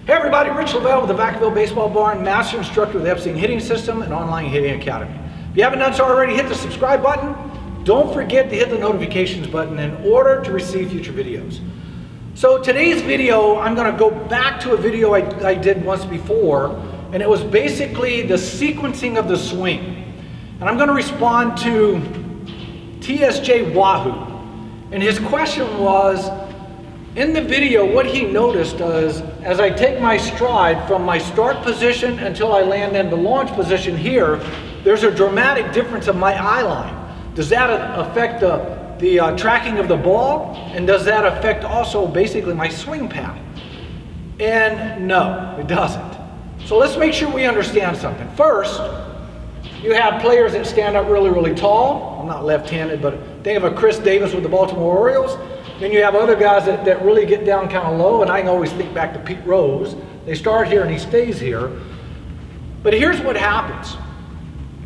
Hey everybody, Rich Lovell with the Vacaville Baseball Barn, Master Instructor with the Epstein Hitting System and Online Hitting Academy. If you haven't done so already, hit the subscribe button. Don't forget to hit the notifications button in order to receive future videos. So today's video, I'm going to go back to a video I did once before, and it was basically the sequencing of the swing. And I'm going to respond to TSJ Wahoo. And his question was, in the video, what he noticed is, as I take my stride from my start position until I land in the launch position here, there's a dramatic difference of my eye line. Does that affect the tracking of the ball? And does that affect also basically my swing path? And no, it doesn't. So let's make sure we understand something. First, you have players that stand up really, really tall. I'm not left-handed, but think of a Chris Davis with the Baltimore Orioles. Then you have other guys that really get down kind of low, and I can always think back to Pete Rose. They start here and he stays here. But here's what happens.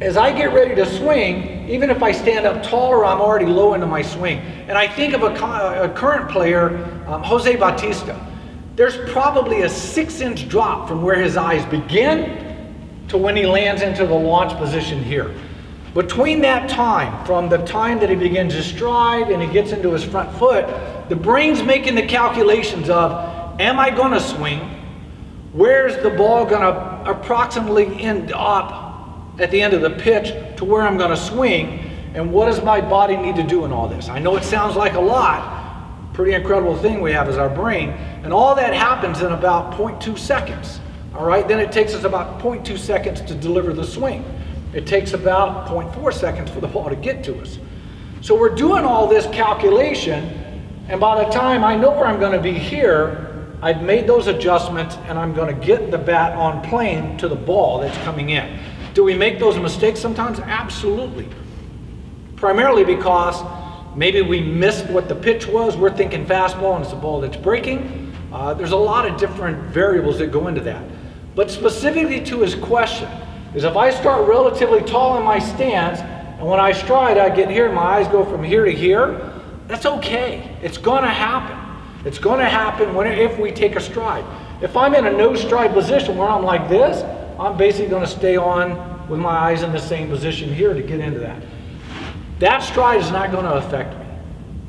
As I get ready to swing, even if I stand up taller, I'm already low into my swing. And I think of a current player, Jose Bautista. There's probably a 6-inch drop from where his eyes begin to when he lands into the launch position here. Between that time, from the time that he begins his stride and he gets into his front foot, the brain's making the calculations of, am I going to swing? Where's the ball going to approximately end up at the end of the pitch to where I'm going to swing? And what does my body need to do in all this? I know it sounds like a lot. Pretty incredible thing we have is our brain. And all that happens in about 0.2 seconds. All right, then it takes us about 0.2 seconds to deliver the swing. It takes about 0.4 seconds for the ball to get to us. So we're doing all this calculation, and by the time I know where I'm going to be here, I've made those adjustments and I'm going to get the bat on plane to the ball that's coming in. Do we make those mistakes sometimes? Absolutely. Primarily because maybe we missed what the pitch was. We're thinking fastball and it's a ball that's breaking. There's a lot of different variables that go into that. But specifically to his question, is if I start relatively tall in my stance, and when I stride, I get here, my eyes go from here to here, that's okay. It's going to happen. It's going to happen if we take a stride. If I'm in a no stride position where I'm like this, I'm basically going to stay on with my eyes in the same position here to get into that. That stride is not going to affect me.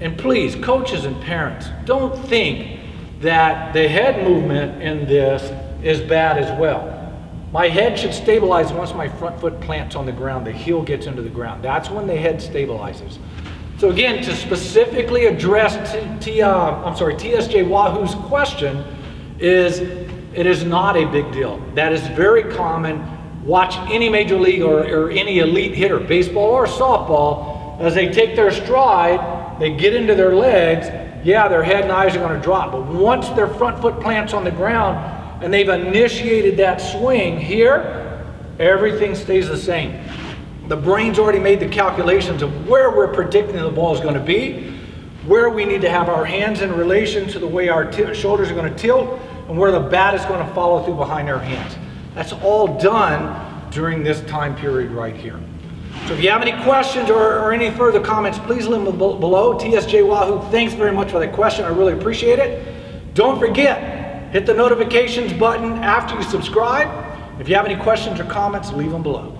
And please, coaches and parents, don't think that the head movement in this is bad as well. My head should stabilize once my front foot plants on the ground, the heel gets into the ground. That's when the head stabilizes. So again, to specifically address TSJ Wahoo's question, it is not a big deal. That is very common. Watch any major league or any elite hitter, baseball or softball, as they take their stride, they get into their legs, yeah, their head and eyes are going to drop. But once their front foot plants on the ground, and they've initiated that swing here, everything stays the same. The brain's already made the calculations of where we're predicting the ball is going to be, where we need to have our hands in relation to the way our shoulders are going to tilt, and where the bat is going to follow through behind our hands. That's all done during this time period right here. So if you have any questions or any further comments, please leave them below. TSJ Wahoo, thanks very much for that question. I really appreciate it. Don't forget, hit the notifications button after you subscribe. If you have any questions or comments, leave them below.